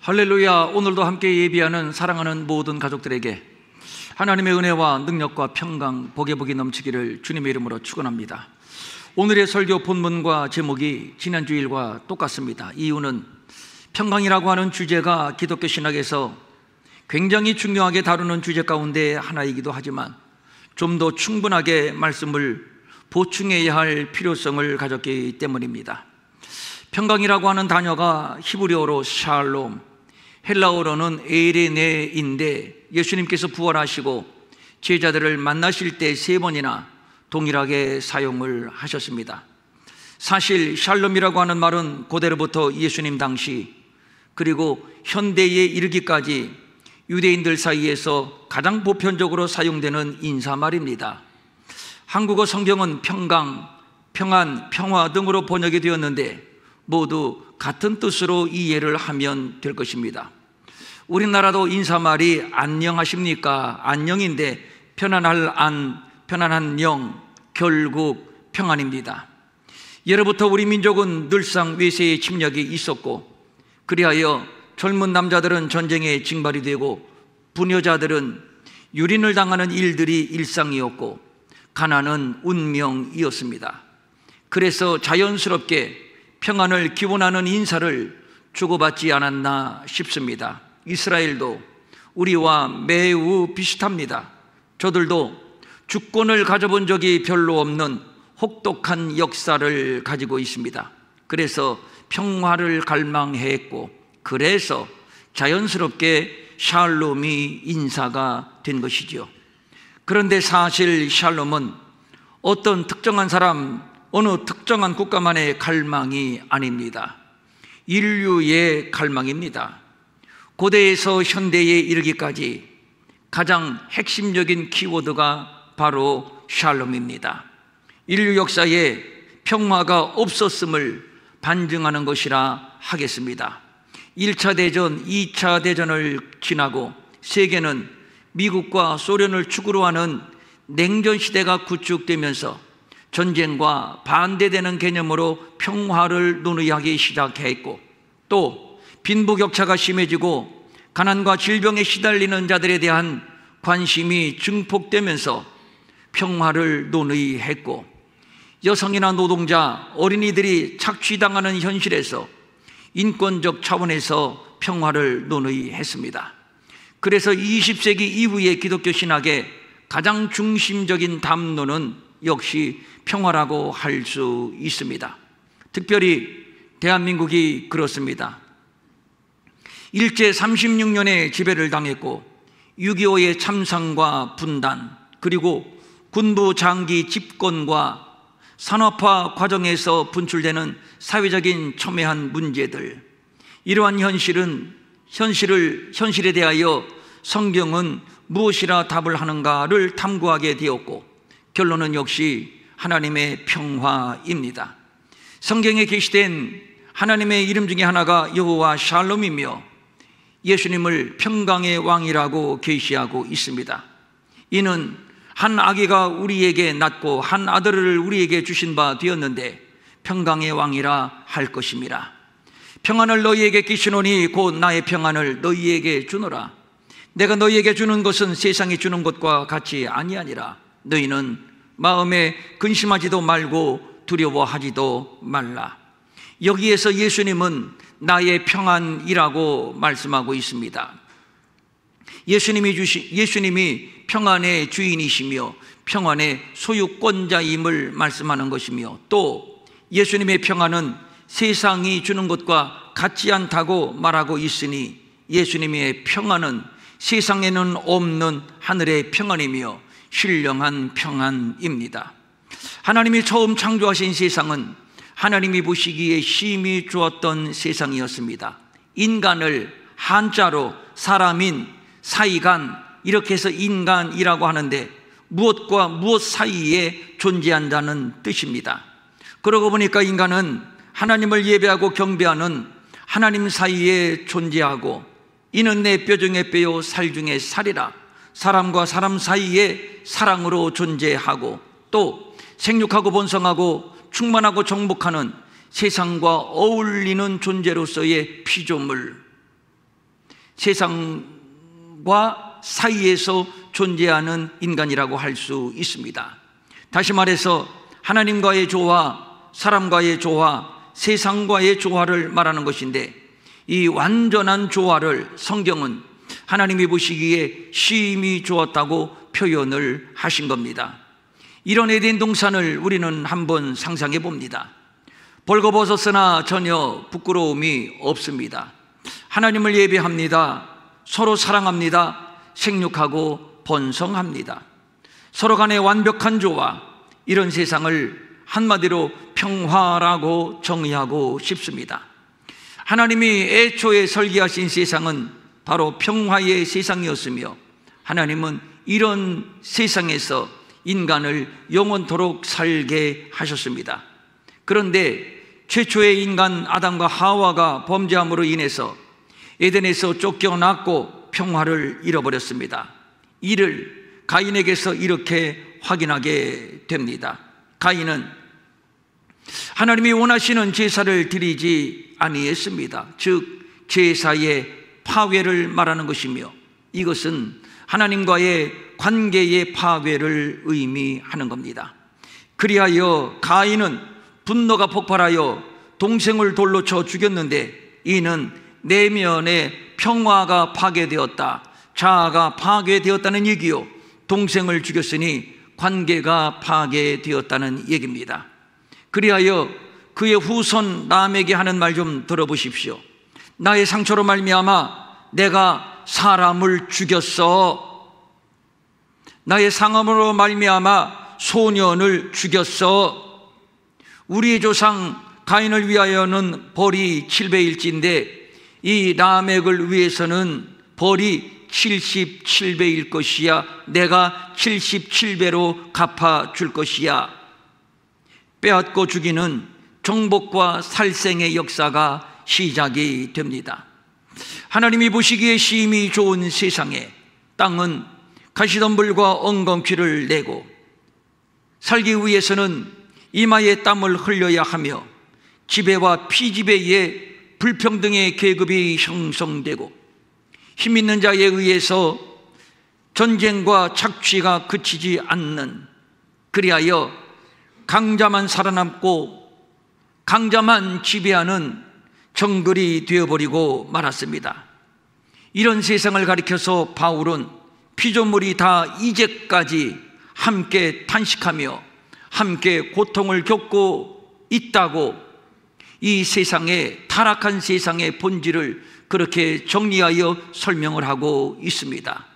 할렐루야. 오늘도 함께 예비하는 사랑하는 모든 가족들에게 하나님의 은혜와 능력과 평강, 복의 복이 넘치기를 주님의 이름으로 축원합니다. 오늘의 설교 본문과 제목이 지난주일과 똑같습니다. 이유는 평강이라고 하는 주제가 기독교 신학에서 굉장히 중요하게 다루는 주제 가운데 하나이기도 하지만 좀 더 충분하게 말씀을 보충해야 할 필요성을 가졌기 때문입니다. 평강이라고 하는 단어가 히브리어로 샬롬, 헬라어로는 에레네인데 예수님께서 부활하시고 제자들을 만나실 때 3번이나 동일하게 사용을 하셨습니다. 사실 샬롬이라고 하는 말은 고대로부터 예수님 당시 그리고 현대에 이르기까지 유대인들 사이에서 가장 보편적으로 사용되는 인사말입니다. 한국어 성경은 평강, 평안, 평화 등으로 번역이 되었는데 모두 같은 뜻으로 이해를 하면 될 것입니다. 우리나라도 인사말이 안녕하십니까? 안녕인데 편안할 안, 편안한 영, 결국 평안입니다. 예로부터 우리 민족은 늘상 외세의 침략이 있었고 그리하여 젊은 남자들은 전쟁에 징발이 되고 부녀자들은 유린을 당하는 일들이 일상이었고 가난은 운명이었습니다. 그래서 자연스럽게 평안을 기원하는 인사를 주고받지 않았나 싶습니다. 이스라엘도 우리와 매우 비슷합니다. 저들도 주권을 가져본 적이 별로 없는 혹독한 역사를 가지고 있습니다. 그래서 평화를 갈망했고 그래서 자연스럽게 샬롬이 인사가 된 것이죠. 그런데 사실 샬롬은 어떤 특정한 사람, 어느 특정한 국가만의 갈망이 아닙니다. 인류의 갈망입니다. 고대에서 현대에 이르기까지 가장 핵심적인 키워드가 바로 샬롬입니다. 인류 역사에 평화가 없었음을 반증하는 것이라 하겠습니다. 1차 대전, 2차 대전을 지나고 세계는 미국과 소련을 축으로 하는 냉전 시대가 구축되면서 전쟁과 반대되는 개념으로 평화를 논의하기 시작했고 또 빈부격차가 심해지고 가난과 질병에 시달리는 자들에 대한 관심이 증폭되면서 평화를 논의했고 여성이나 노동자, 어린이들이 착취당하는 현실에서 인권적 차원에서 평화를 논의했습니다. 그래서 20세기 이후의 기독교 신학의 가장 중심적인 담론은 역시 평화라고 할 수 있습니다. 특별히 대한민국이 그렇습니다. 일제 36년의 지배를 당했고 6.25의 참상과 분단 그리고 군부 장기 집권과 산업화 과정에서 분출되는 사회적인 첨예한 문제들, 이러한 현실에 대하여 성경은 무엇이라 답을 하는가를 탐구하게 되었고 결론은 역시 하나님의 평화입니다. 성경에 계시된 하나님의 이름 중에 하나가 여호와 샬롬이며 예수님을 평강의 왕이라고 계시하고 있습니다. 이는 한 아기가 우리에게 낳고 한 아들을 우리에게 주신 바 되었는데 평강의 왕이라 할 것입니다. 평안을 너희에게 끼치노니 곧 나의 평안을 너희에게 주노라. 내가 너희에게 주는 것은 세상이 주는 것과 같이 아니하니라. 너희는 마음에 근심하지도 말고 두려워하지도 말라. 여기에서 예수님은 나의 평안이라고 말씀하고 있습니다. 예수님이 평안의 주인이시며 평안의 소유권자임을 말씀하는 것이며 또 예수님의 평안은 세상이 주는 것과 같지 않다고 말하고 있으니 예수님의 평안은 세상에는 없는 하늘의 평안이며 신령한 평안입니다. 하나님이 처음 창조하신 세상은 하나님이 보시기에 심히 좋았던 세상이었습니다. 인간을 한자로 사람인 사이간 이렇게 해서 인간이라고 하는데 무엇과 무엇 사이에 존재한다는 뜻입니다. 그러고 보니까 인간은 하나님을 예배하고 경배하는 하나님 사이에 존재하고 이는 내 뼈 중에 뼈요 살 중에 살이라. 사람과 사람 사이에 사랑으로 존재하고 또 생육하고 번성하고 충만하고 정복하는 세상과 어울리는 존재로서의 피조물, 세상과 사이에서 존재하는 인간이라고 할 수 있습니다. 다시 말해서 하나님과의 조화, 사람과의 조화, 세상과의 조화를 말하는 것인데, 이 완전한 조화를 성경은 하나님이 보시기에 심히 좋았다고 표현을 하신 겁니다. 이런 에덴 동산을 우리는 한번 상상해 봅니다. 벌거벗었으나 전혀 부끄러움이 없습니다. 하나님을 예배합니다. 서로 사랑합니다. 생육하고 번성합니다. 서로 간의 완벽한 조화, 이런 세상을 한마디로 평화라고 정의하고 싶습니다. 하나님이 애초에 설계하신 세상은 바로 평화의 세상이었으며, 하나님은 이런 세상에서 인간을 영원토록 살게 하셨습니다. 그런데 최초의 인간 아담과 하와가 범죄함으로 인해서 에덴에서 쫓겨났고 평화를 잃어버렸습니다. 이를 가인에게서 이렇게 확인하게 됩니다. 가인은 하나님이 원하시는 제사를 드리지 아니했습니다. 즉 제사의 파괴를 말하는 것이며, 이것은 하나님과의 관계의 파괴를 의미하는 겁니다. 그리하여 가인은 분노가 폭발하여 동생을 돌로 쳐 죽였는데, 이는 내면의 평화가 파괴되었다, 자아가 파괴되었다는 얘기요, 동생을 죽였으니 관계가 파괴되었다는 얘기입니다. 그리하여 그의 후손 람에게 하는 말 좀 들어보십시오. 나의 상처로 말미암아 내가 사람을 죽였어. 나의 상함으로 말미암아 소년을 죽였어. 우리의 조상 가인을 위하여는 벌이 7배일진데 이 라멕을 위해서는 벌이 77배일 것이야. 내가 77배로 갚아줄 것이야. 빼앗고 죽이는 정복과 살생의 역사가 시작이 됩니다. 하나님이 보시기에 심히 좋은 세상에 땅은 가시덤불과 엉겅퀴를 내고, 살기 위해서는 이마에 땀을 흘려야 하며 지배와 피지배의 불평등의 계급이 형성되고, 힘 있는 자에 의해서 전쟁과 착취가 그치지 않는, 그리하여 강자만 살아남고 강자만 지배하는 정글이 되어버리고 말았습니다. 이런 세상을 가리켜서 바울은 피조물이 다 이제까지 함께 탄식하며 함께 고통을 겪고 있다고, 이 세상의 타락한 세상의 본질을 그렇게 정리하여 설명을 하고 있습니다.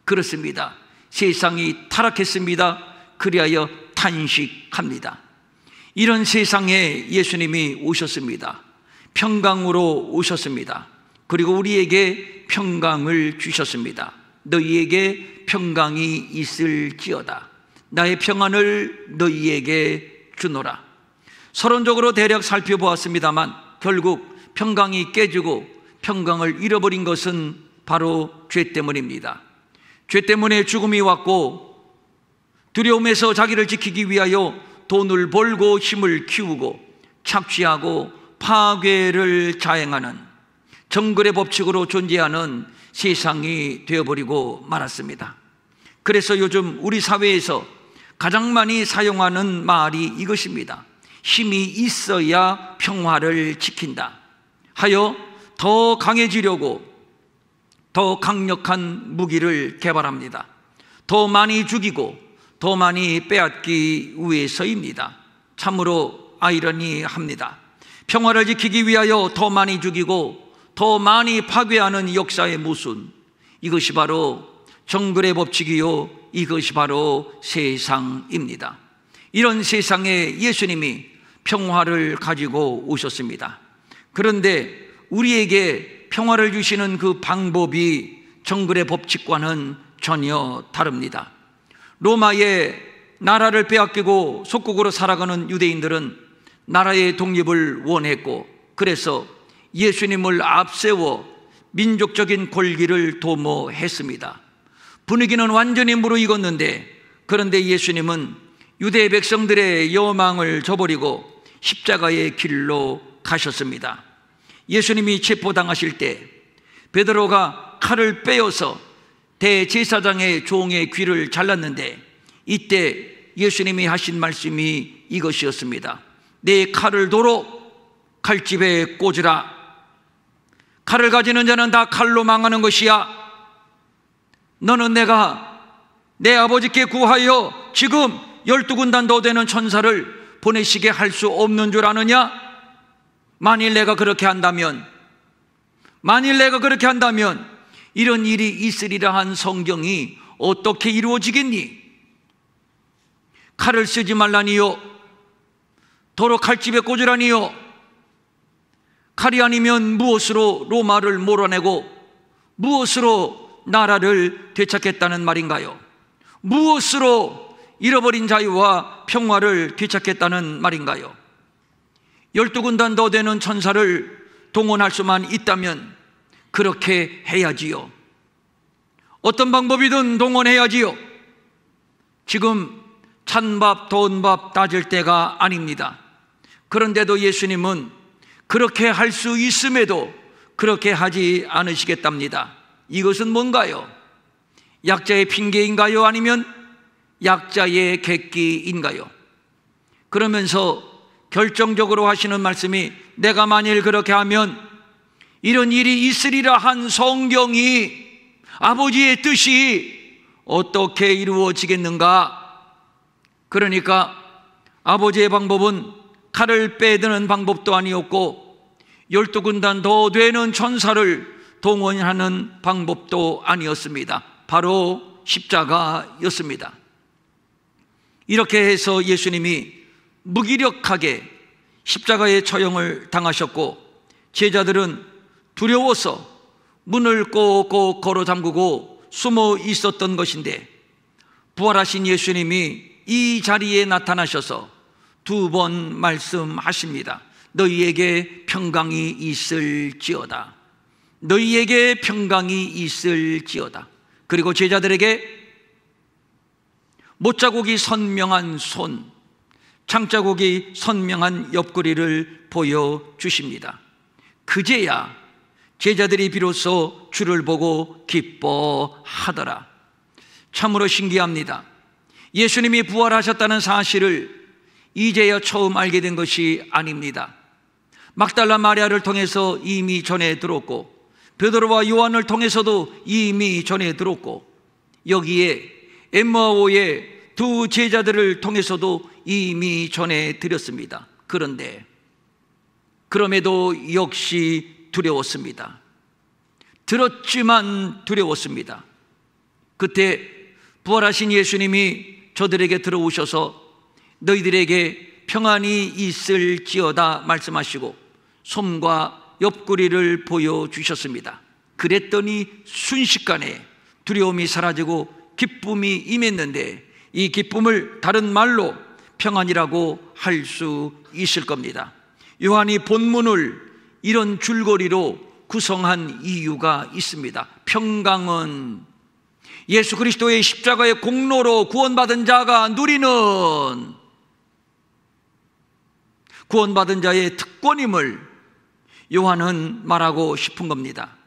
그렇습니다. 세상이 타락했습니다. 그리하여 탄식합니다. 이런 세상에 예수님이 오셨습니다. 평강으로 오셨습니다. 그리고 우리에게 평강을 주셨습니다. 너희에게 평강이 있을지어다. 나의 평안을 너희에게 주노라. 서론적으로 대략 살펴보았습니다만, 결국 평강이 깨지고 평강을 잃어버린 것은 바로 죄 때문입니다. 죄 때문에 죽음이 왔고, 두려움에서 자기를 지키기 위하여 돈을 벌고 힘을 키우고 착취하고 파괴를 자행하는 정글의 법칙으로 존재하는 세상이 되어버리고 말았습니다. 그래서 요즘 우리 사회에서 가장 많이 사용하는 말이 이것입니다. 힘이 있어야 평화를 지킨다 하여 더 강해지려고 더 강력한 무기를 개발합니다. 더 많이 죽이고 더 많이 빼앗기 위해서입니다. 참으로 아이러니합니다. 평화를 지키기 위하여 더 많이 죽이고 더 많이 파괴하는 역사의 모순, 이것이 바로 정글의 법칙이요, 이것이 바로 세상입니다. 이런 세상에 예수님이 평화를 가지고 오셨습니다. 그런데 우리에게 평화를 주시는 그 방법이 정글의 법칙과는 전혀 다릅니다. 로마의 나라를 빼앗기고 속국으로 살아가는 유대인들은 나라의 독립을 원했고, 그래서 예수님을 앞세워 민족적인 권리를 도모했습니다. 분위기는 완전히 무르익었는데, 그런데 예수님은 유대 백성들의 여망을 저버리고 십자가의 길로 가셨습니다. 예수님이 체포당하실 때 베드로가 칼을 빼어서 대제사장의 종의 귀를 잘랐는데, 이때 예수님이 하신 말씀이 이것이었습니다. 내 칼을 도로 칼집에 꽂으라. 칼을 가지는 자는 다 칼로 망하는 것이야. 너는 내가 내 아버지께 구하여 지금 12군단 더 되는 천사를 보내시게 할 수 없는 줄 아느냐? 만일 내가 그렇게 한다면 이런 일이 있으리라 한 성경이 어떻게 이루어지겠니? 칼을 쓰지 말라니요, 도로 칼집에 꽂으라니요. 칼이 아니면 무엇으로 로마를 몰아내고 무엇으로 나라를 되찾겠다는 말인가요? 무엇으로 잃어버린 자유와 평화를 되찾겠다는 말인가요? 12군단 더 되는 천사를 동원할 수만 있다면 그렇게 해야지요. 어떤 방법이든 동원해야지요. 지금 찬밥 더운밥 따질 때가 아닙니다. 그런데도 예수님은 그렇게 할 수 있음에도 그렇게 하지 않으시겠답니다. 이것은 뭔가요? 약자의 핑계인가요? 아니면 약자의 객기인가요? 그러면서 결정적으로 하시는 말씀이, 내가 만일 그렇게 하면 이런 일이 있으리라 한 성경이, 아버지의 뜻이 어떻게 이루어지겠는가? 그러니까 아버지의 방법은 칼을 빼드는 방법도 아니었고 12군단 더 되는 천사를 동원하는 방법도 아니었습니다. 바로 십자가였습니다. 이렇게 해서 예수님이 무기력하게 십자가의 처형을 당하셨고, 제자들은 두려워서 문을 꼭꼭 걸어 잠그고 숨어 있었던 것인데, 부활하신 예수님이 이 자리에 나타나셔서 2번 말씀하십니다. 너희에게 평강이 있을지어다. 너희에게 평강이 있을지어다. 그리고 제자들에게 못자국이 선명한 손, 창자국이 선명한 옆구리를 보여주십니다. 그제야 제자들이 비로소 주를 보고 기뻐하더라. 참으로 신기합니다. 예수님이 부활하셨다는 사실을 이제야 처음 알게 된 것이 아닙니다. 막달라 마리아를 통해서 이미 전해 들었고, 베드로와 요한을 통해서도 이미 전해 들었고, 여기에 엠마오의 2 제자들을 통해서도 이미 전해 드렸습니다. 그럼에도 역시 두려웠습니다. 들었지만 두려웠습니다. 그때 부활하신 예수님이 저들에게 들어오셔서 너희들에게 평안이 있을지어다 말씀하시고 손과 옆구리를 보여주셨습니다. 그랬더니 순식간에 두려움이 사라지고 기쁨이 임했는데, 이 기쁨을 다른 말로 평안이라고 할 수 있을 겁니다. 요한이 본문을 이런 줄거리로 구성한 이유가 있습니다. 평강은 예수 그리스도의 십자가의 공로로 구원받은 자가 누리는 구원받은 자의 특권임을 요한은 말하고 싶은 겁니다.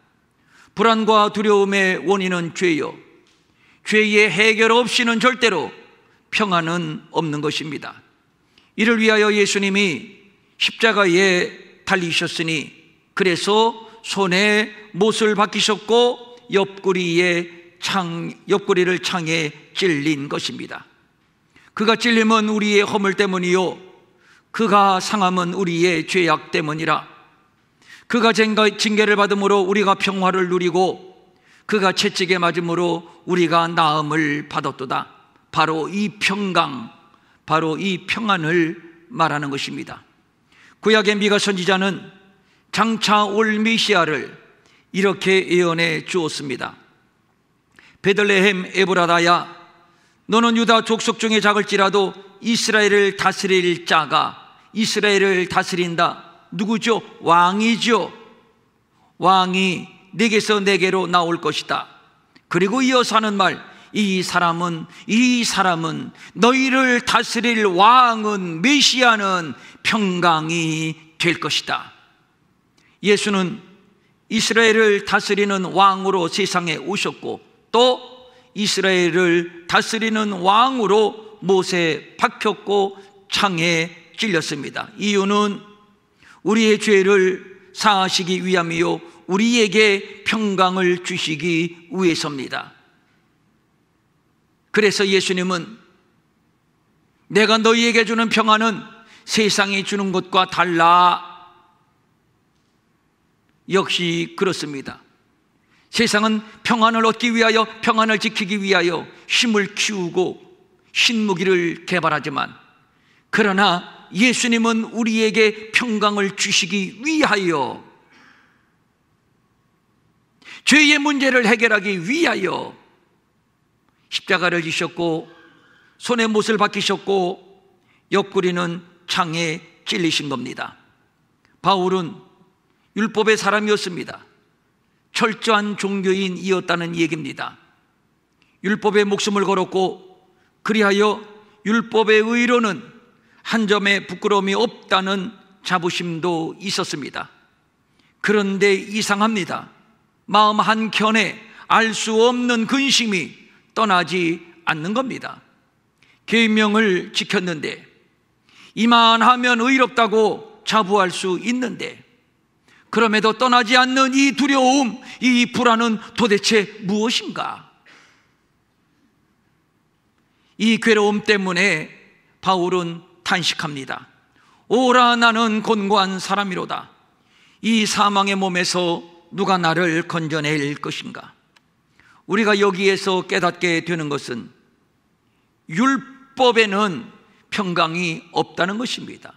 불안과 두려움의 원인은 죄요, 죄의 해결 없이는 절대로 평안은 없는 것입니다. 이를 위하여 예수님이 십자가에 달리셨으니, 그래서 손에 못을 박히셨고 옆구리를 창에 찔린 것입니다. 그가 찔림은 우리의 허물 때문이요, 그가 상함은 우리의 죄악 때문이라. 그가 징계를 받음으로 우리가 평화를 누리고 그가 채찍에 맞음으로 우리가 나음을 받았도다. 바로 이 평강, 바로 이 평안을 말하는 것입니다. 구약의 미가 선지자는 장차 올 메시아를 이렇게 예언해 주었습니다. 베들레헴 에브라다야, 너는 유다 족속 중에 작을지라도 이스라엘을 다스릴 자가, 이스라엘을 다스린다. 누구죠? 왕이죠. 왕이 네게서 내게로 나올 것이다. 그리고 이어서 하는 말, 이 사람은 너희를 다스릴 왕은, 메시아는 평강이 될 것이다. 예수는 이스라엘을 다스리는 왕으로 세상에 오셨고, 또 이스라엘을 다스리는 왕으로 못에 박혔고 창에 찔렸습니다. 이유는 우리의 죄를 사하시기 위함이요 우리에게 평강을 주시기 위해서입니다. 그래서 예수님은 내가 너희에게 주는 평안은 세상이 주는 것과 달라. 역시 그렇습니다. 세상은 평안을 얻기 위하여, 평안을 지키기 위하여 힘을 키우고 신무기를 개발하지만, 그러나 예수님은 우리에게 평강을 주시기 위하여, 죄의 문제를 해결하기 위하여 십자가를 지셨고 손에 못을 박히셨고 옆구리는 창에 찔리신 겁니다. 바울은 율법의 사람이었습니다. 철저한 종교인이었다는 얘기입니다. 율법에 목숨을 걸었고, 그리하여 율법의 의로는 한 점의 부끄러움이 없다는 자부심도 있었습니다. 그런데 이상합니다. 마음 한켠에 알 수 없는 근심이 떠나지 않는 겁니다. 계명을 지켰는데, 이만하면 의롭다고 자부할 수 있는데, 그럼에도 떠나지 않는 이 두려움, 이 불안은 도대체 무엇인가? 이 괴로움 때문에 바울은 탄식합니다. 오라, 나는 곤고한 사람이로다. 이 사망의 몸에서 누가 나를 건져낼 것인가? 우리가 여기에서 깨닫게 되는 것은 율법에는 평강이 없다는 것입니다.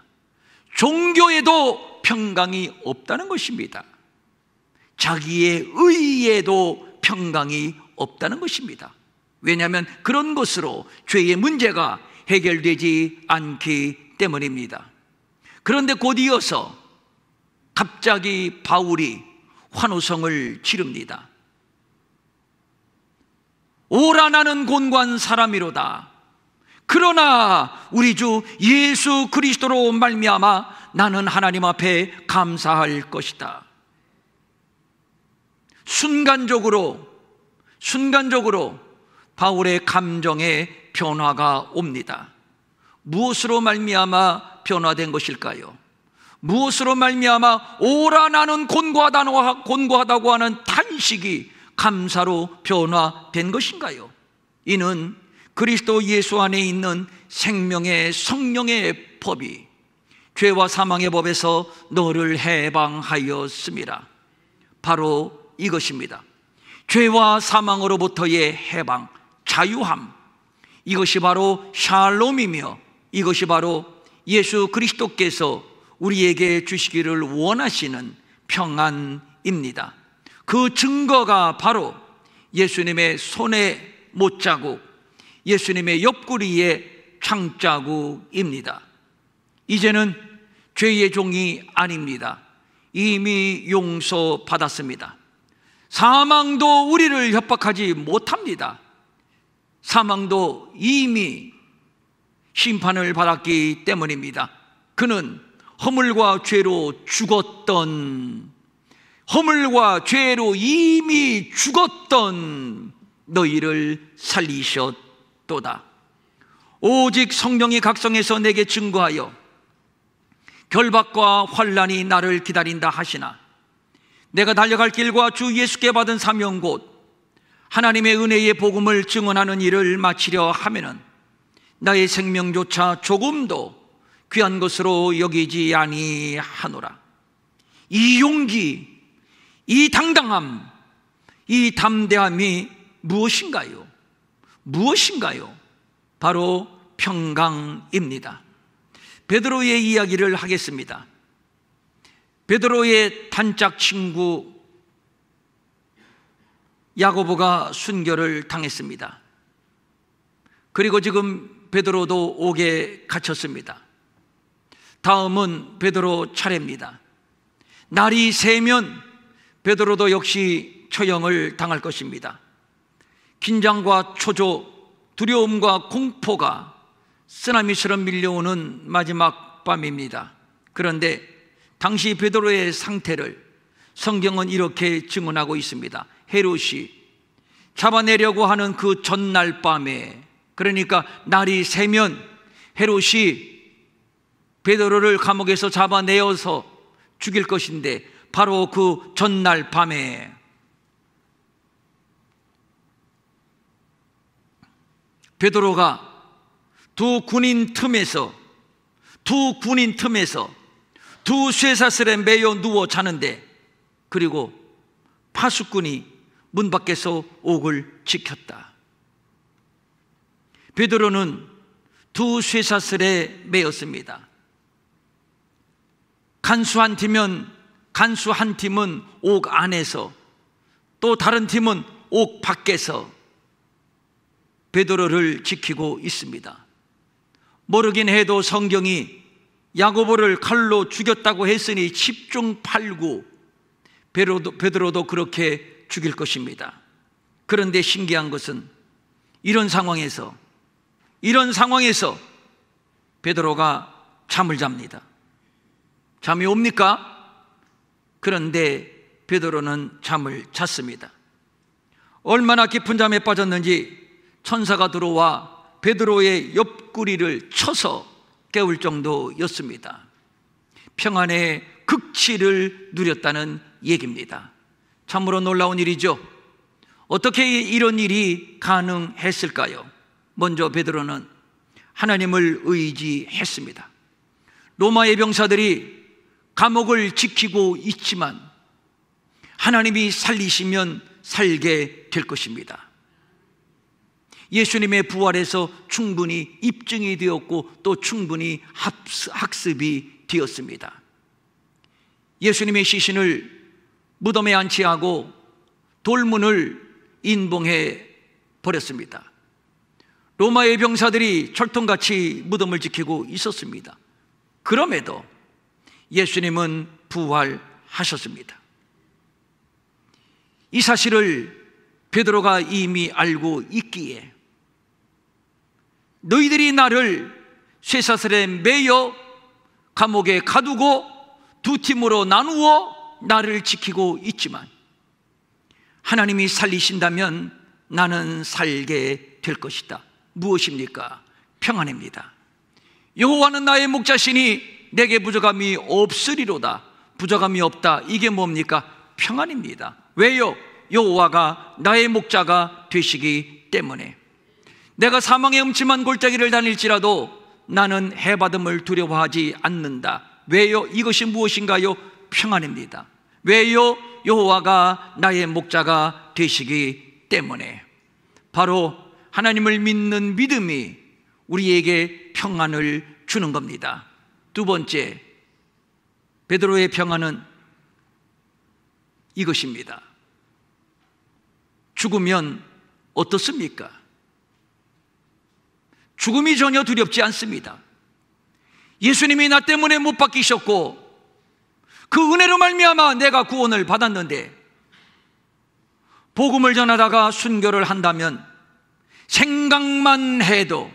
종교에도 평강이 없다는 것입니다. 자기의 의에도 평강이 없다는 것입니다. 왜냐하면 그런 것으로 죄의 문제가 해결되지 않기 때문입니다. 그런데 곧 이어서 갑자기 바울이 환호성을 지릅니다. 오라, 나는 곤고한 사람이로다. 그러나 우리 주 예수 그리스도로 말미암아 나는 하나님 앞에 감사할 것이다. 순간적으로 바울의 감정에 변화가 옵니다. 무엇으로 말미암아 변화된 것일까요? 무엇으로 말미암아 오라, 나는 곤고하다고 하는 탄식이 감사로 변화된 것인가요? 이는 그리스도 예수 안에 있는 생명의 성령의 법이 죄와 사망의 법에서 너를 해방하였습니다. 바로 이것입니다. 죄와 사망으로부터의 해방, 자유함, 이것이 바로 샬롬이며, 이것이 바로 예수 그리스도께서 우리에게 주시기를 원하시는 평안입니다. 그 증거가 바로 예수님의 손에 못자국, 예수님의 옆구리에 창자국입니다. 이제는 죄의 종이 아닙니다. 이미 용서받았습니다. 사망도 우리를 협박하지 못합니다. 사망도 이미 심판을 받았기 때문입니다. 그는 허물과 죄로 이미 죽었던 너희를 살리셨도다. 오직 성령이 각성해서 내게 증거하여 결박과 환난이 나를 기다린다 하시나, 내가 달려갈 길과 주 예수께 받은 사명 곧 하나님의 은혜의 복음을 증언하는 일을 마치려 하면은 나의 생명조차 조금도 귀한 것으로 여기지 아니하노라. 이 용기, 이 당당함, 이 담대함이 무엇인가요? 바로 평강입니다. 베드로의 이야기를 하겠습니다. 베드로의 단짝 친구 야고보가 순교를 당했습니다. 그리고 지금 베드로도 옥에 갇혔습니다. 다음은 베드로 차례입니다. 날이 새면 베드로도 역시 처형을 당할 것입니다. 긴장과 초조, 두려움과 공포가 쓰나미처럼 밀려오는 마지막 밤입니다. 그런데 당시 베드로의 상태를 성경은 이렇게 증언하고 있습니다. 헤롯이 잡아내려고 하는 그 전날 밤에, 그러니까 날이 새면 헤롯이 베드로를 감옥에서 잡아내어서 죽일 것인데, 바로 그 전날 밤에 베드로가 두 군인 틈에서 두 쇠사슬에 매여 누워 자는데, 그리고 파수꾼이 문 밖에서 옥을 지켰다. 베드로는 두 쇠사슬에 매였습니다. 간수 한 팀은 옥 안에서, 또 다른 팀은 옥 밖에서 베드로를 지키고 있습니다. 모르긴 해도 성경이 야고보를 칼로 죽였다고 했으니 10중 8구 베드로도 그렇게 죽일 것입니다. 그런데 신기한 것은 이런 상황에서 베드로가 잠을 잡니다. 잠이 옵니까? 그런데 베드로는 잠을 잤습니다. 얼마나 깊은 잠에 빠졌는지 천사가 들어와 베드로의 옆구리를 쳐서 깨울 정도였습니다. 평안의 극치를 누렸다는 얘기입니다. 참으로 놀라운 일이죠. 어떻게 이런 일이 가능했을까요? 먼저 베드로는 하나님을 의지했습니다. 로마의 병사들이 감옥을 지키고 있지만 하나님이 살리시면 살게 될 것입니다. 예수님의 부활에서 충분히 입증이 되었고 또 충분히 학습이 되었습니다. 예수님의 시신을 무덤에 안치하고 돌문을 인봉해 버렸습니다. 로마의 병사들이 철통같이 무덤을 지키고 있었습니다. 그럼에도 예수님은 부활하셨습니다. 이 사실을 베드로가 이미 알고 있기에 너희들이 나를 쇠사슬에 매여 감옥에 가두고 두 팀으로 나누어 나를 지키고 있지만 하나님이 살리신다면 나는 살게 될 것이다. 무엇입니까? 평안입니다. 여호와는 나의 목자시니 내게 부족함이 없으리로다. 부족함이 없다. 이게 뭡니까? 평안입니다. 왜요? 여호와가 나의 목자가 되시기 때문에. 내가 사망의 음침한 골짜기를 다닐지라도 나는 해받음을 두려워하지 않는다. 왜요? 이것이 무엇인가요? 평안입니다. 왜요? 여호와가 나의 목자가 되시기 때문에. 바로 하나님을 믿는 믿음이 우리에게 평안을 주는 겁니다. 두 번째, 베드로의 평안은 이것입니다. 죽으면 어떻습니까? 죽음이 전혀 두렵지 않습니다. 예수님이 나 때문에 못 박히셨고 그 은혜로 말미암아 내가 구원을 받았는데, 복음을 전하다가 순교를 한다면 생각만 해도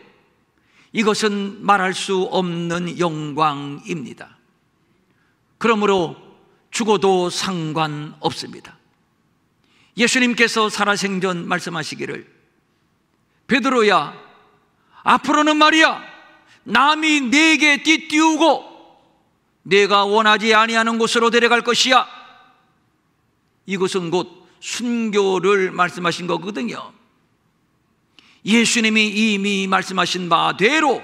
이것은 말할 수 없는 영광입니다. 그러므로 죽어도 상관없습니다. 예수님께서 살아생전 말씀하시기를, 베드로야, 앞으로는 말이야 남이 네게 띠띠우고 내가 원하지 아니하는 곳으로 데려갈 것이야. 이것은 곧 순교를 말씀하신 거거든요. 예수님이 이미 말씀하신 바대로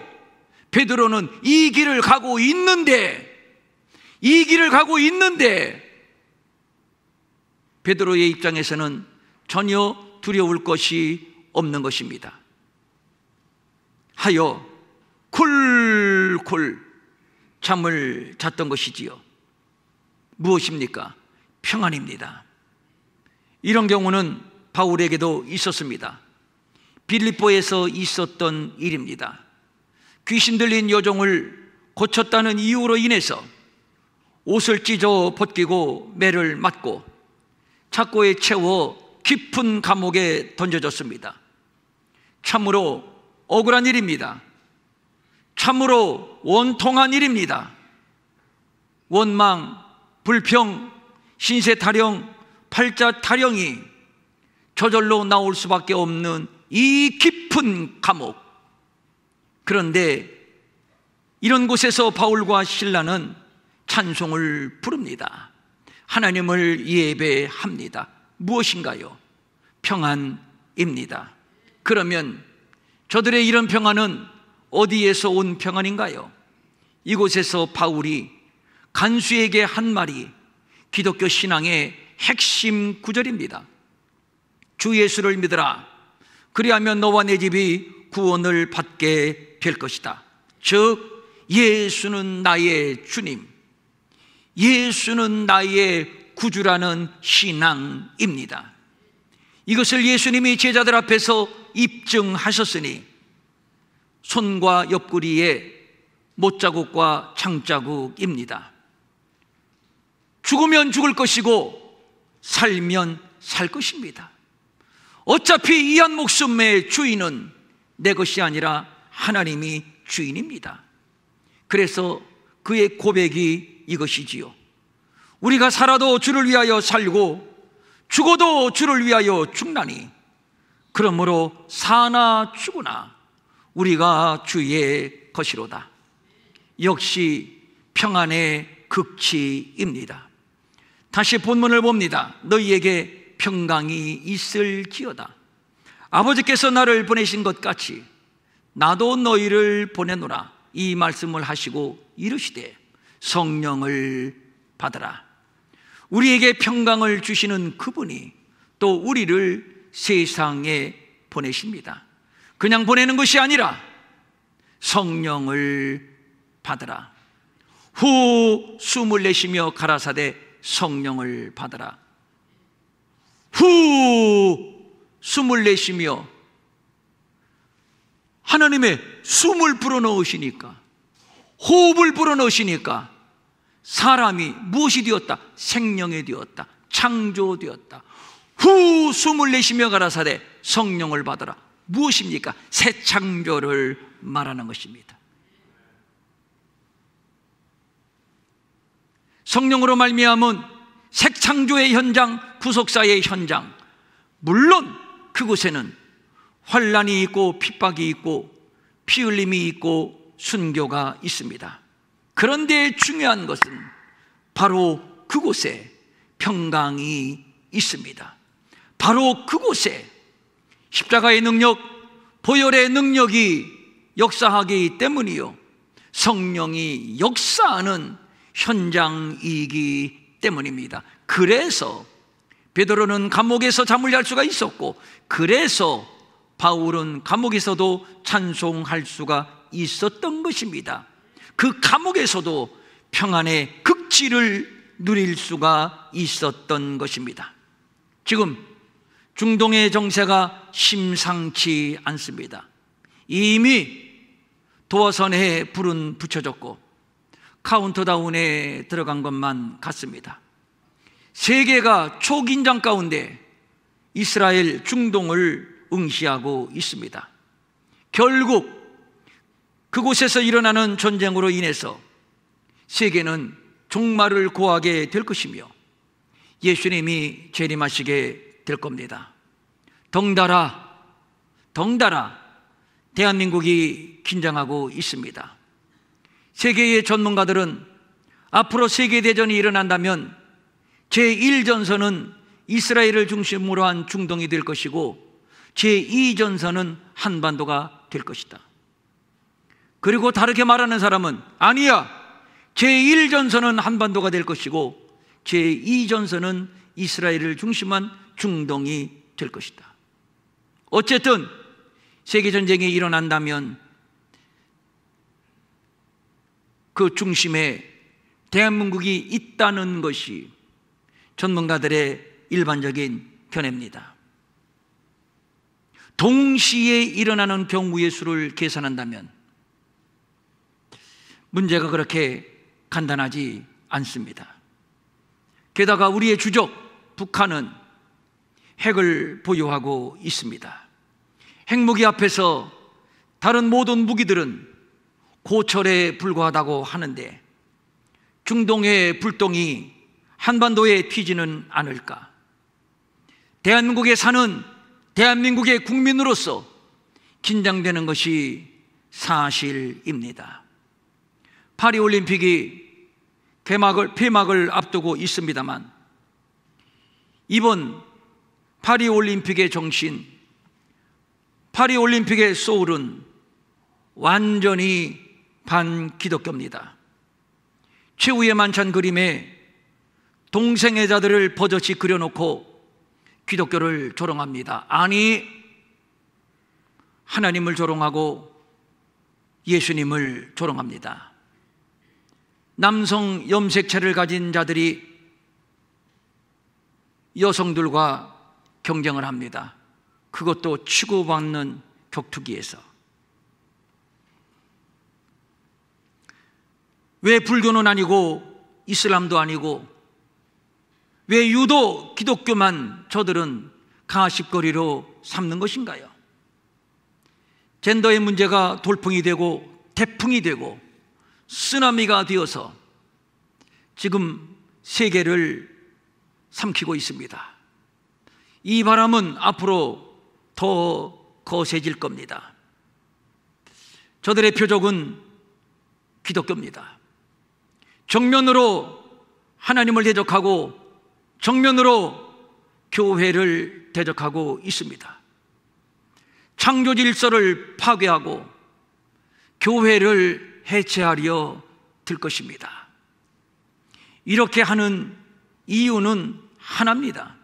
베드로는 이 길을 가고 있는데 베드로의 입장에서는 전혀 두려울 것이 없는 것입니다. 하여 쿨쿨 잠을 잤던 것이지요. 무엇입니까? 평안입니다. 이런 경우는 바울에게도 있었습니다. 빌립보에서 있었던 일입니다. 귀신 들린 여종을 고쳤다는 이유로 인해서 옷을 찢어 벗기고 매를 맞고 착고에 채워 깊은 감옥에 던져졌습니다. 참으로 억울한 일입니다. 참으로 원통한 일입니다. 원망, 불평, 신세 타령, 팔자 타령이 저절로 나올 수밖에 없는 이 깊은 감옥. 그런데 이런 곳에서 바울과 실라는 찬송을 부릅니다. 하나님을 예배합니다. 무엇인가요? 평안입니다. 그러면 저들의 이런 평안은 어디에서 온 평안인가요? 이곳에서 바울이 간수에게 한 말이 기독교 신앙의 핵심 구절입니다. 주 예수를 믿으라. 그리하면 너와 내 집이 구원을 받게 될 것이다. 즉 예수는 나의 주님, 예수는 나의 구주라는 신앙입니다. 이것을 예수님이 제자들 앞에서 입증하셨으니 손과 옆구리에 못자국과 창자국입니다. 죽으면 죽을 것이고 살면 살 것입니다. 어차피 이 한 목숨의 주인은 내 것이 아니라 하나님이 주인입니다. 그래서 그의 고백이 이것이지요. 우리가 살아도 주를 위하여 살고 죽어도 주를 위하여 죽나니 그러므로 사나 죽으나 우리가 주의 것이로다. 역시 평안의 극치입니다. 다시 본문을 봅니다. 너희에게 평강이 있을지어다. 아버지께서 나를 보내신 것 같이 나도 너희를 보내노라. 이 말씀을 하시고 이르시되 성령을 받으라. 우리에게 평강을 주시는 그분이 또 우리를 세상에 보내십니다. 그냥 보내는 것이 아니라 성령을 받으라. 후 숨을 내쉬며 가라사대 성령을 받으라. 후 숨을 내쉬며 하나님의 숨을 불어넣으시니까, 호흡을 불어넣으시니까 사람이 무엇이 되었다? 생명이 되었다. 창조되었다. 후 숨을 내쉬며 가라사대 성령을 받으라. 무엇입니까? 새 창조를 말하는 것입니다. 성령으로 말미암은 새 창조의 현장, 구속사의 현장. 물론 그곳에는 환난이 있고 핍박이 있고 피 흘림이 있고 순교가 있습니다. 그런데 중요한 것은 바로 그곳에 평강이 있습니다. 바로 그곳에 십자가의 능력, 보혈의 능력이 역사하기 때문이요, 성령이 역사하는 현장이기 때문입니다. 그래서 베드로는 감옥에서 잠을 잘 수가 있었고, 그래서 바울은 감옥에서도 찬송할 수가 있었던 것입니다. 그 감옥에서도 평안의 극치를 누릴 수가 있었던 것입니다. 지금 중동의 정세가 심상치 않습니다. 이미 도화선에 불은 붙여졌고 카운트다운에 들어간 것만 같습니다. 세계가 초긴장 가운데 이스라엘, 중동을 응시하고 있습니다. 결국 그곳에서 일어나는 전쟁으로 인해서 세계는 종말을 고하게 될 것이며 예수님이 재림하시게 될 겁니다. 덩달아 대한민국이 긴장하고 있습니다. 세계의 전문가들은 앞으로 세계대전이 일어난다면 제1전선은 이스라엘을 중심으로 한 중동이 될 것이고 제2전선은 한반도가 될 것이다. 그리고 다르게 말하는 사람은 아니야, 제1전선은 한반도가 될 것이고 제2전선은 이스라엘을 중심한 중동이 될 것이다. 어쨌든 세계전쟁이 일어난다면 그 중심에 대한민국이 있다는 것이 전문가들의 일반적인 견해입니다. 동시에 일어나는 경우의 수를 계산한다면 문제가 그렇게 간단하지 않습니다. 게다가 우리의 주적 북한은 핵을 보유하고 있습니다. 핵무기 앞에서 다른 모든 무기들은 고철에 불과하다고 하는데 중동의 불똥이 한반도에 튀지는 않을까? 대한민국에 사는 대한민국의 국민으로서 긴장되는 것이 사실입니다. 파리올림픽이 폐막을 앞두고 있습니다만, 이번 파리올림픽의 정신, 파리올림픽의 소울은 완전히 반기독교입니다. 최후의 만찬 그림에 동생애자들을 버젓이 그려놓고 기독교를 조롱합니다. 아니, 하나님을 조롱하고 예수님을 조롱합니다. 남성 염색체를 가진 자들이 여성들과 경쟁을 합니다. 그것도 치고받는 격투기에서. 왜 불교는 아니고 이슬람도 아니고 왜 유독 기독교만 저들은 가십거리로 삼는 것인가요? 젠더의 문제가 돌풍이 되고 태풍이 되고 쓰나미가 되어서 지금 세계를 삼키고 있습니다. 이 바람은 앞으로 더 거세질 겁니다. 저들의 표적은 기독교입니다. 정면으로 하나님을 대적하고 정면으로 교회를 대적하고 있습니다. 창조 질서를 파괴하고 교회를 해체하려 들 것입니다. 이렇게 하는 이유는 하나입니다.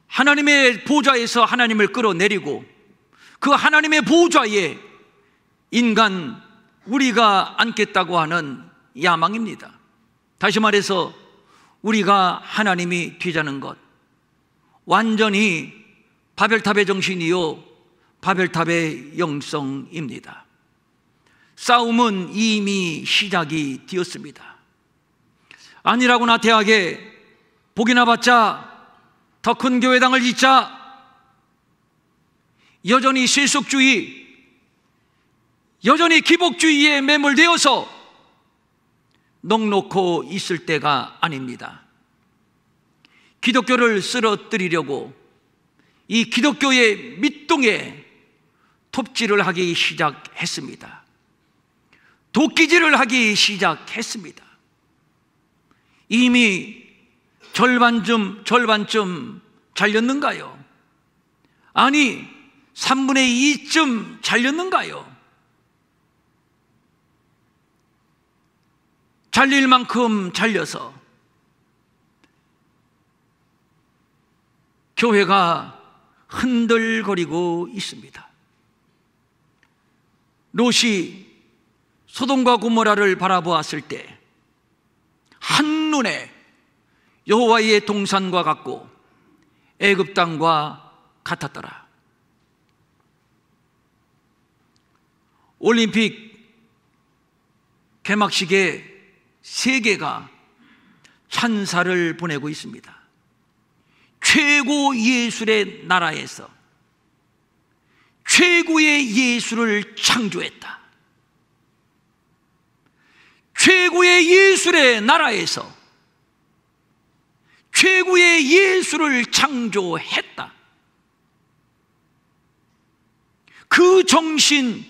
하나님의 보좌에서 하나님을 끌어내리고 그 하나님의 보좌에 인간 우리가 앉겠다고 하는 야망입니다. 다시 말해서 우리가 하나님이 되자는 것, 완전히 바벨탑의 정신이요 바벨탑의 영성입니다. 싸움은 이미 시작이 되었습니다. 아니라고 나태하게 복이나 받자, 더 큰 교회당을 짓자, 여전히 세속주의, 여전히 기복주의에 매몰되어서 넋놓고 있을 때가 아닙니다. 기독교를 쓰러뜨리려고 이 기독교의 밑동에 톱질을 하기 시작했습니다. 도끼질을 하기 시작했습니다. 이미 절반쯤 잘렸는가요? 아니, 3분의 2쯤 잘렸는가요? 잘릴 만큼 잘려서 교회가 흔들거리고 있습니다. 롯이 소돔과 고모라를 바라보았을 때 한눈에 여호와의 동산과 같고 애굽 땅과 같았더라. 올림픽 개막식에 세계가 찬사를 보내고 있습니다. 최고 예술의 나라에서 최고의 예술을 창조했다. 최고의 예술의 나라에서 최고의 예술을 창조했다. 그 정신,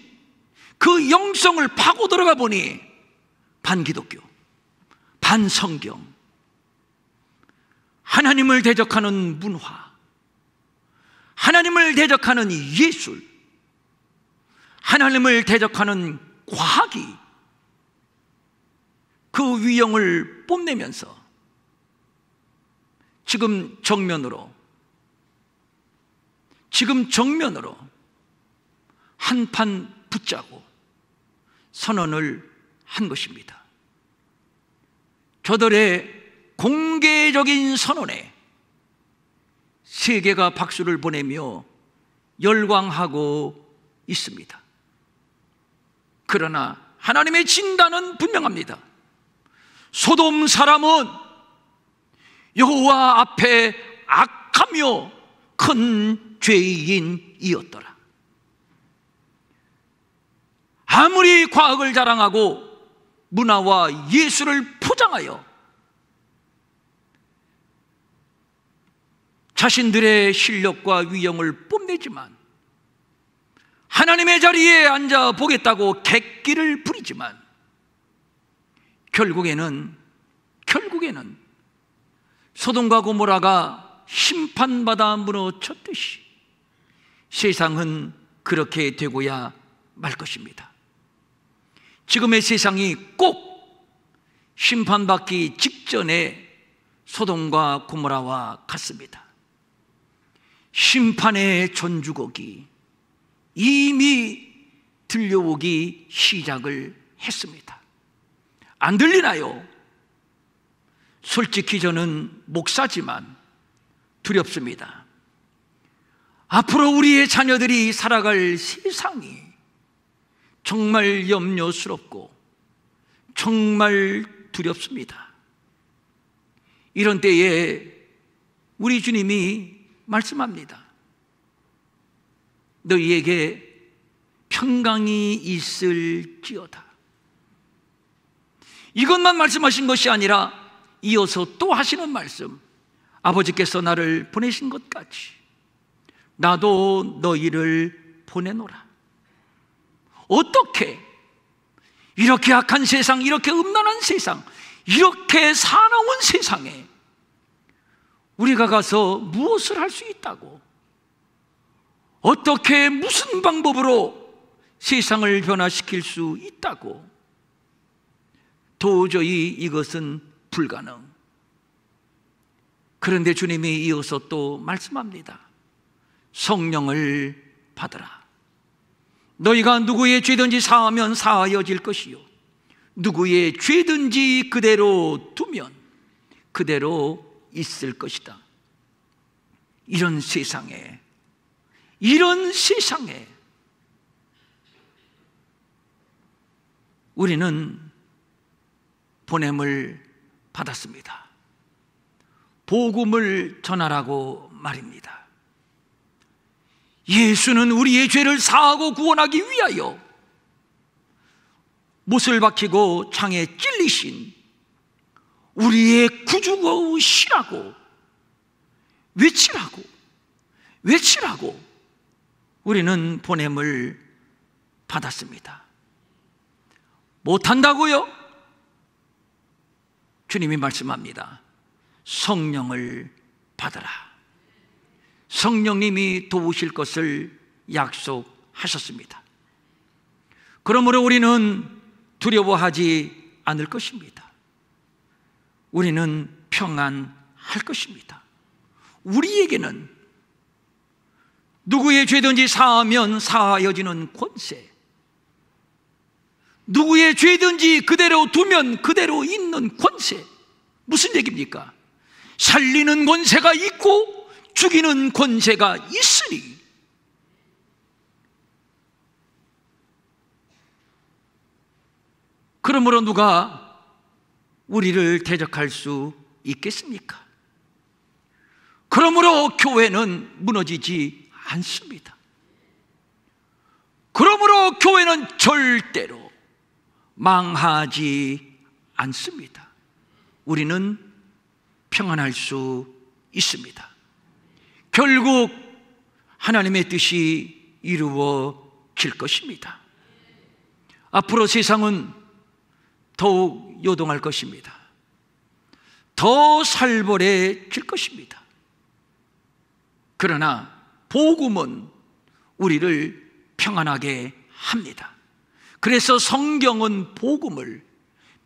그 영성을 파고 들어가 보니 반기독교, 반성경, 하나님을 대적하는 문화, 하나님을 대적하는 예술, 하나님을 대적하는 과학이 그 위형을 뽐내면서 지금 정면으로 한판 붙자고 선언을 한 것입니다. 저들의 공개적인 선언에 세계가 박수를 보내며 열광하고 있습니다. 그러나 하나님의 진단은 분명합니다. 소돔 사람은 여호와 앞에 악하며 큰 죄인이었더라. 아무리 과학을 자랑하고 문화와 예술을 포장하여 자신들의 실력과 위엄을 뽐내지만, 하나님의 자리에 앉아 보겠다고 객기를 부리지만, 결국에는 소돔과 고모라가 심판받아 무너졌듯이 세상은 그렇게 되고야 말 것입니다. 지금의 세상이 꼭 심판받기 직전에 소돔과 고모라와 같습니다. 심판의 전주곡이 이미 들려오기 시작을 했습니다. 안 들리나요? 솔직히 저는 목사지만 두렵습니다. 앞으로 우리의 자녀들이 살아갈 세상이 정말 염려스럽고 정말 두렵습니다. 이런 때에 우리 주님이 말씀합니다. 너희에게 평강이 있을지어다. 이것만 말씀하신 것이 아니라 이어서 또 하시는 말씀, 아버지께서 나를 보내신 것 같이 나도 너희를 보내노라. 어떻게 이렇게 악한 세상, 이렇게 음란한 세상, 이렇게 사나운 세상에 우리가 가서 무엇을 할 수 있다고, 어떻게 무슨 방법으로 세상을 변화시킬 수 있다고, 도저히 이것은 불가능. 그런데 주님이 이어서 또 말씀합니다. 성령을 받으라. 너희가 누구의 죄든지 사하면 사하여질 것이요, 누구의 죄든지 그대로 두면 그대로 있을 것이다. 이런 세상에 우리는 보냄을 받았습니다. 복음을 전하라고 말입니다. 예수는 우리의 죄를 사하고 구원하기 위하여 못을 박히고 창에 찔리신 우리의 구주시라고 외치라고 우리는 보냄을 받았습니다. 못한다고요? 주님이 말씀합니다. 성령을 받으라. 성령님이 도우실 것을 약속하셨습니다. 그러므로 우리는 두려워하지 않을 것입니다. 우리는 평안할 것입니다. 우리에게는 누구의 죄든지 사하면 사하여지는 권세, 누구의 죄든지 그대로 두면 그대로 있는 권세. 무슨 얘기입니까? 살리는 권세가 있고 죽이는 권세가 있으니 그러므로 누가 우리를 대적할 수 있겠습니까? 그러므로 교회는 무너지지 않습니다. 그러므로 교회는 절대로 망하지 않습니다. 우리는 평안할 수 있습니다. 결국 하나님의 뜻이 이루어질 것입니다. 앞으로 세상은 더욱 요동할 것입니다. 더 살벌해질 것입니다. 그러나 복음은 우리를 평안하게 합니다. 그래서 성경은 복음을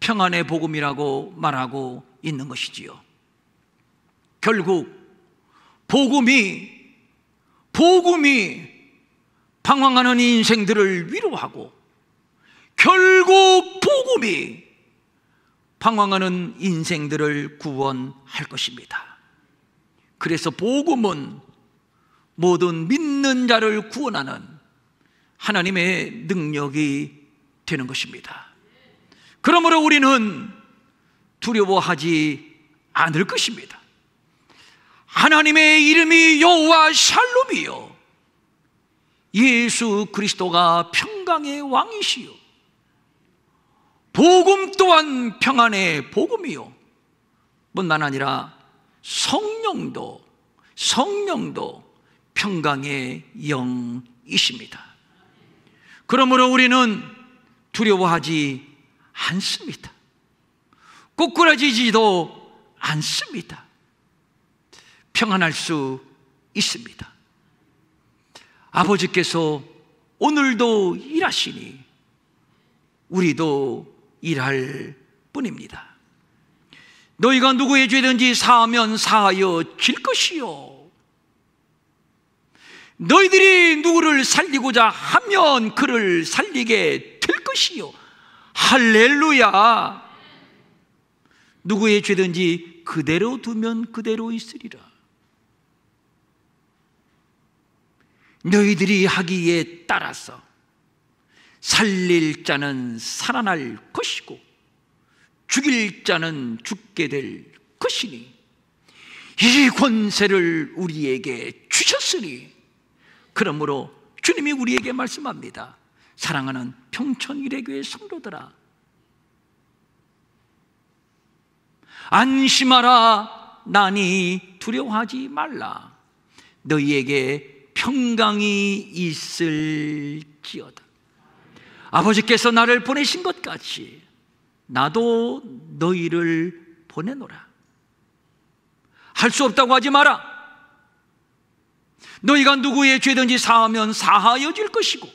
평안의 복음이라고 말하고 있는 것이지요. 결국 복음이 방황하는 인생들을 위로하고, 결국 복음이 방황하는 인생들을 구원할 것입니다. 그래서 복음은 모든 믿는 자를 구원하는 하나님의 능력이 되는 것입니다. 그러므로 우리는 두려워하지 않을 것입니다. 하나님의 이름이 여호와 샬롬이요, 예수 그리스도가 평강의 왕이시요, 복음 또한 평안의 복음이요, 뿐만 아니라 성령도 성령도 평강의 영이십니다. 그러므로 우리는 두려워하지 않습니다. 꼬꾸라지지도 않습니다. 평안할 수 있습니다. 아버지께서 오늘도 일하시니 우리도 일할 뿐입니다. 너희가 누구의 죄든지 사하면 사하여 질 것이요, 너희들이 누구를 살리고자 하면 그를 살리게 될 것이요. 할렐루야. 누구의 죄든지 그대로 두면 그대로 있으리라. 너희들이 하기에 따라서 살릴 자는 살아날 것이고 죽일 자는 죽게 될 것이니 이 권세를 우리에게 주셨으니, 그러므로 주님이 우리에게 말씀합니다. 사랑하는 평천일회교회 성도들아, 안심하라. 나니 두려워하지 말라. 너희에게 평강이 있을지어다. 아버지께서 나를 보내신 것 같이 나도 너희를 보내노라. 할 수 없다고 하지 마라. 너희가 누구의 죄든지 사하면 사하여질 것이고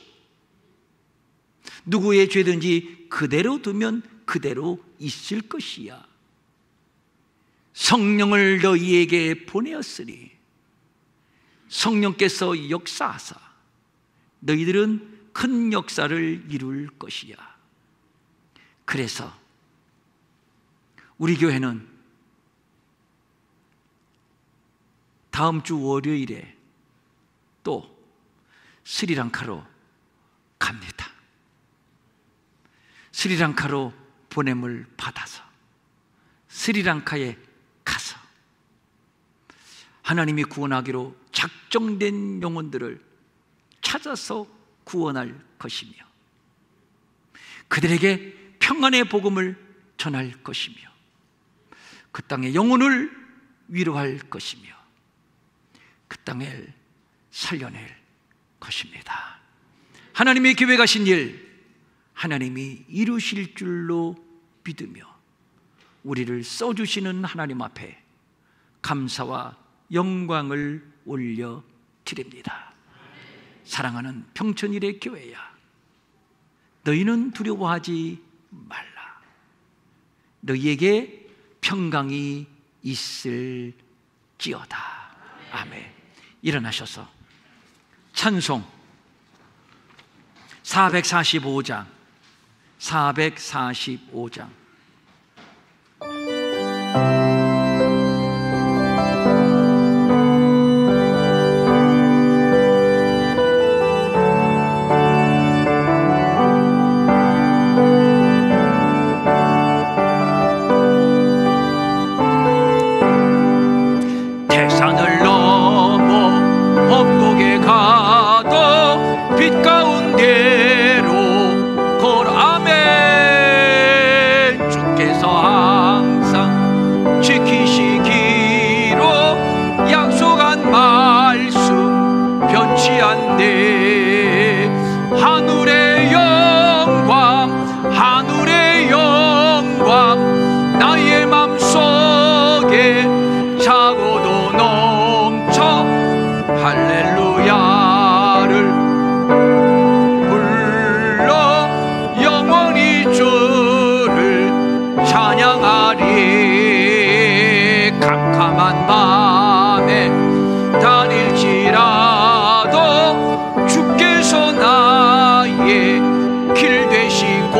누구의 죄든지 그대로 두면 그대로 있을 것이야. 성령을 너희에게 보내었으니 성령께서 역사하사 너희들은 큰 역사를 이룰 것이야. 그래서 우리 교회는 다음 주 월요일에 또 스리랑카로 갑니다. 스리랑카로 보냄을 받아서 스리랑카에 가서 하나님이 구원하기로 작정된 영혼들을 찾아서 구원할 것이며 그들에게 평안의 복음을 전할 것이며 그 땅의 영혼을 위로할 것이며 그 땅을 살려낼 것입니다. 하나님의 교회 가신 일 하나님이 이루실 줄로 믿으며 우리를 써주시는 하나님 앞에 감사와 영광을 올려드립니다. 사랑하는 평천일의 교회야, 너희는 두려워하지 말라. 너희에게 평강이 있을지어다. 아멘. 일어나셔서 찬송 445장 445장 태산을 넘어 언곡에 가도 빛 가운데로 걸어가면 주께서 항상 지키시기로 약속한 말씀 변치 않네. 하늘의 영광 하늘의 영광 나의 맘속에 차고도 넘쳐 할렐루야를 불러 영원히 주를 찬양하리. 캄캄한 밤에 다닐지라도 주께서 나의 길 되시고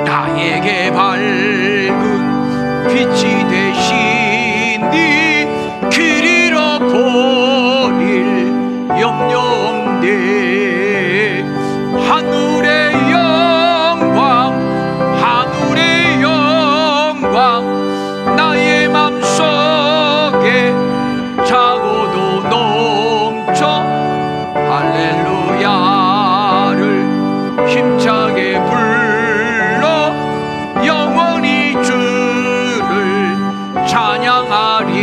나에게 밝은 빛이 되시니 길 잃어버릴 염려 없네. 하늘의 영광 하늘의 영광 나의 맘속에 차고도 넘쳐 할렐루야를 힘차게 불러 영원히 주를 찬양하리.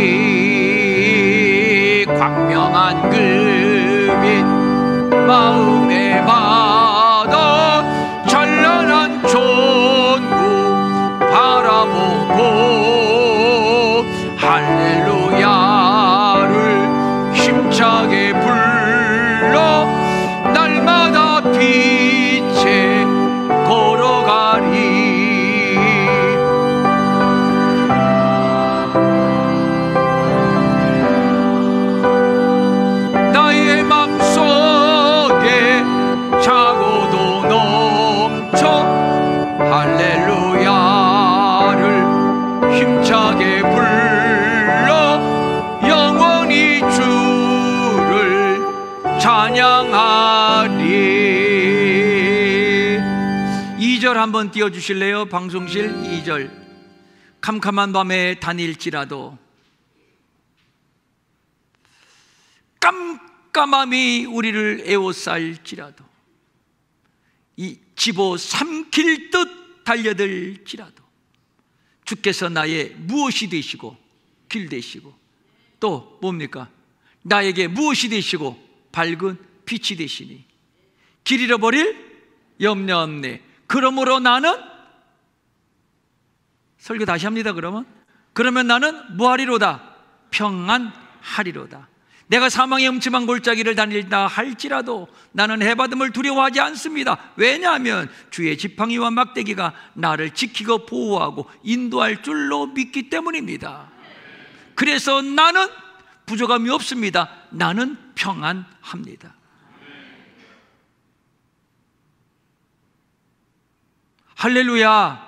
광명한 그빛 마음에 받아 찬란한 천국 바라보고 할렐루야를 힘차게 불러 날마다 빛에 걸어가리. 나의 맘속에 차고도 넘쳐 할렐루야를 힘차게 불러 영원히 주를 찬양하리. 2절 한번 띄워주실래요? 방송실 2절. 캄캄한 밤에 다닐지라도 깜깜함이 우리를 에워쌀지라도 이 집어삼킬 듯 달려들지라도 주께서 나의 무엇이 되시고 길 되시고 또 뭡니까? 나에게 무엇이 되시고 밝은 빛이 되시니 길 잃어버릴 염려 없네. 그러므로 나는 설교 다시 합니다. 그러면 나는 무하리로다. 평안하리로다. 내가 사망의 음침한 골짜기를 다닐다 할지라도 나는 해받음을 두려워하지 않습니다. 왜냐하면 주의 지팡이와 막대기가 나를 지키고 보호하고 인도할 줄로 믿기 때문입니다. 그래서 나는 부족함이 없습니다. 나는 평안합니다. 할렐루야.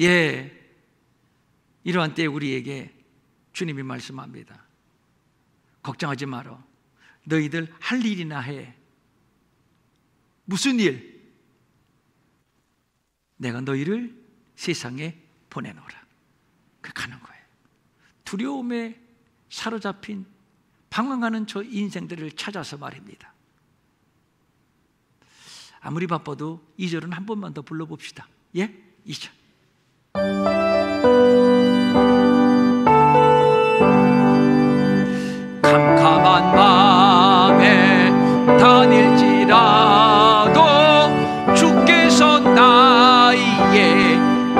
예, 이러한 때에 우리에게 주님이 말씀합니다. 걱정하지 마라. 너희들 할 일이나 해. 무슨 일? 내가 너희를 세상에 보내노라. 그 가는 거예요. 두려움에 사로잡힌 방황하는 저 인생들을 찾아서 말입니다. 아무리 바빠도 2절은 한 번만 더 불러봅시다. 예? 2절. 캄캄한 밤에 다닐지라도 주께서 나의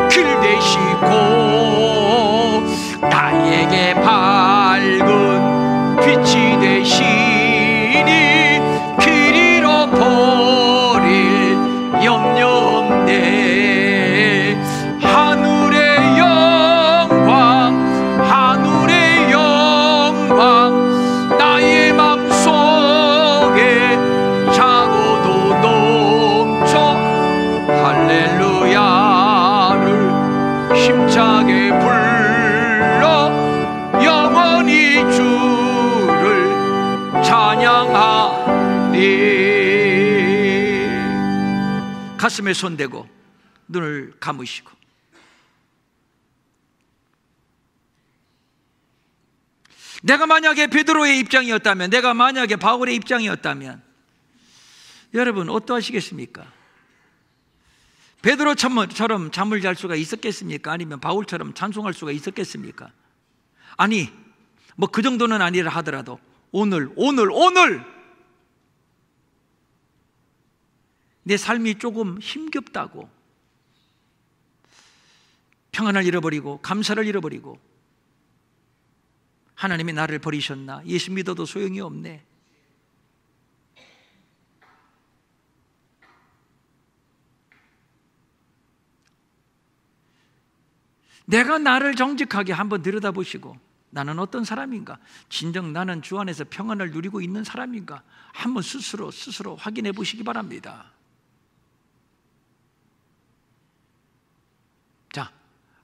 길 되시고 나에게 밝은 빛이 되시니 길 잃어버릴 염려 없네. 하늘의 영광 나의 맘속에 차고도 넘쳐 할렐루야를 힘차게 불러 영원히 주를 찬양하리. 가슴에 손대고 눈을 감으시고 내가 만약에 베드로의 입장이었다면, 내가 만약에 바울의 입장이었다면 여러분 어떠하시겠습니까? 베드로처럼 잠을 잘 수가 있었겠습니까? 아니면 바울처럼 찬송할 수가 있었겠습니까? 아니 뭐 그 정도는 아니라 하더라도 오늘 내 삶이 조금 힘겹다고 평안을 잃어버리고 감사를 잃어버리고 하나님이 나를 버리셨나? 예수 믿어도 소용이 없네. 내가 나를 정직하게 한번 들여다보시고 나는 어떤 사람인가? 진정 나는 주 안에서 평안을 누리고 있는 사람인가? 한번 스스로 확인해 보시기 바랍니다. 자,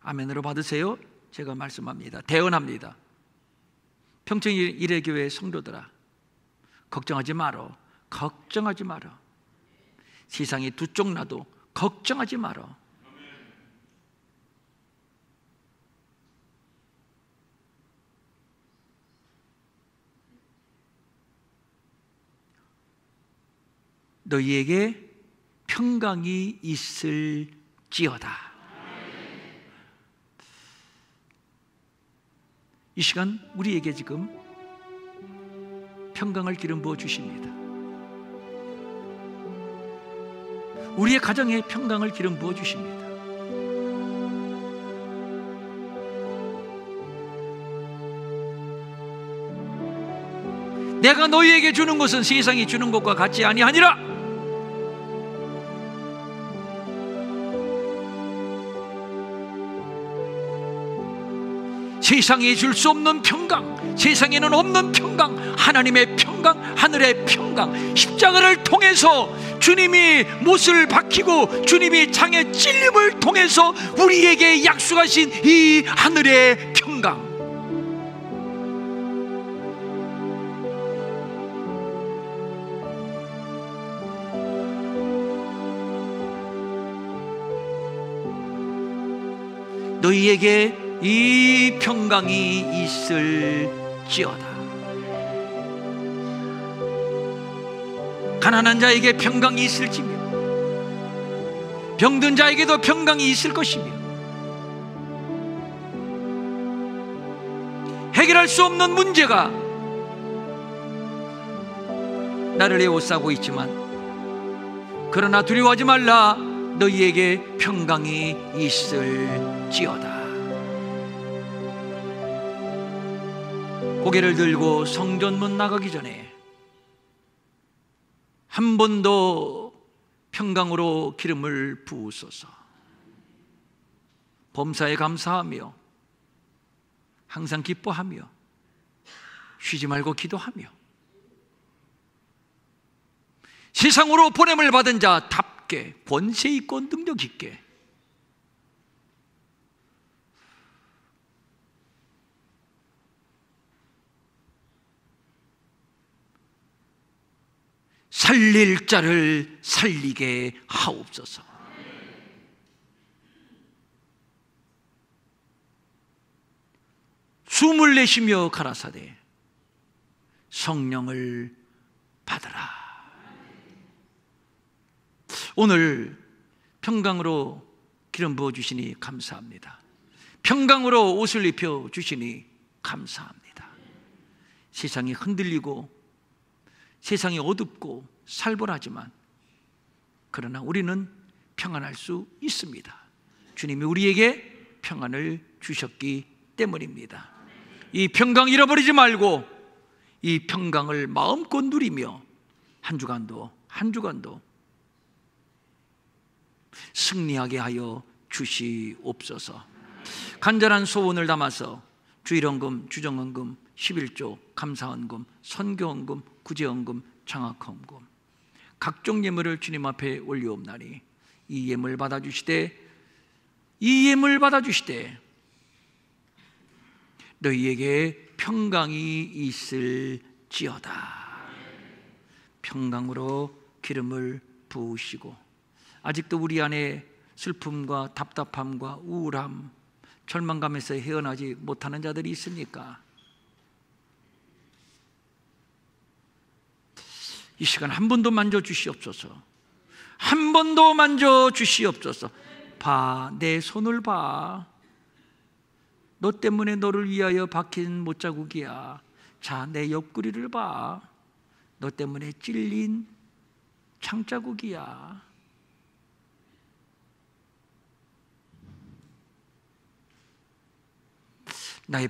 아멘으로 받으세요. 제가 말씀합니다. 대언합니다. 평천일의교회 성도들아, 걱정하지 마라. 걱정하지 마라. 세상이 두 쪽 나도 걱정하지 마라. 너희에게 평강이 있을지어다. 이 시간 우리에게 지금 평강을 기름 부어 주십니다. 우리의 가정에 평강을 기름 부어 주십니다. 내가 너희에게 주는 것은 세상이 주는 것과 같지 아니하니라. 세상이 줄 수 없는 평강, 세상에는 없는 평강, 하나님의 평강, 하늘의 평강, 십자가를 통해서 주님이 못을 박히고 주님이 창에 찔림을 통해서 우리에게 약속하신 이 하늘의 평강, 너희에게 이 평강이 있을지어다. 가난한 자에게 평강이 있을지며 병든 자에게도 평강이 있을 것이며 해결할 수 없는 문제가 나를 에워싸고 있지만 그러나 두려워하지 말라. 너희에게 평강이 있을지어다. 고개를 들고 성전문 나가기 전에 한 번 더 평강으로 기름을 부으소서. 범사에 감사하며 항상 기뻐하며 쉬지 말고 기도하며 세상으로 보냄을 받은 자답게 권세 있고 능력 있게 살릴 자를 살리게 하옵소서. 숨을 내쉬며 가라사대 성령을 받으라. 오늘 평강으로 기름 부어 주시니 감사합니다. 평강으로 옷을 입혀 주시니 감사합니다. 세상이 흔들리고 세상이 어둡고 살벌하지만 그러나 우리는 평안할 수 있습니다. 주님이 우리에게 평안을 주셨기 때문입니다. 이 평강 잃어버리지 말고 이 평강을 마음껏 누리며 한 주간도 승리하게 하여 주시옵소서. 간절한 소원을 담아서 주일헌금, 주정헌금, 11조, 감사헌금, 선교헌금, 구제헌금, 장학헌금 각종 예물을 주님 앞에 올리옵나니 이 예물 받아주시되 너희에게 평강이 있을지어다. 평강으로 기름을 부으시고 아직도 우리 안에 슬픔과 답답함과 우울함, 절망감에서 헤어나지 못하는 자들이 있습니까? 이 시간 한 번 더 만져주시옵소서. 한 번 더 만져주시옵소서. 봐, 내 손을 봐. 너 때문에 너를 위하여 박힌 못자국이야. 자, 내 옆구리를 봐. 너 때문에 찔린 창자국이야. 나의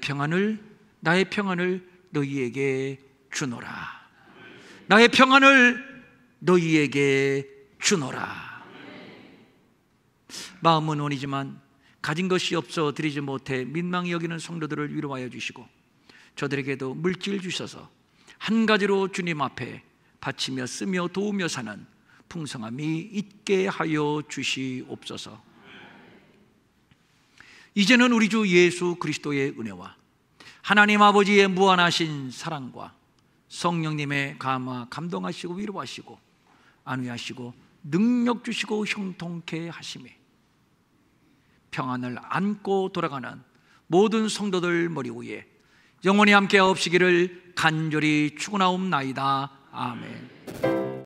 평안을 너희에게 주노라. 나의 평안을 너희에게 주노라. 마음은 원이지만 가진 것이 없어 드리지 못해 민망히 여기는 성도들을 위로하여 주시고 저들에게도 물질 주셔서 한 가지로 주님 앞에 바치며 쓰며 도우며 사는 풍성함이 있게 하여 주시옵소서. 이제는 우리 주 예수 그리스도의 은혜와 하나님 아버지의 무한하신 사랑과 성령님의 감화 감동하시고 위로하시고 안위하시고 능력 주시고 형통케 하심에 평안을 안고 돌아가는 모든 성도들 머리 위에 영원히 함께 하옵시기를 간절히 축원하옵나이다. 아멘.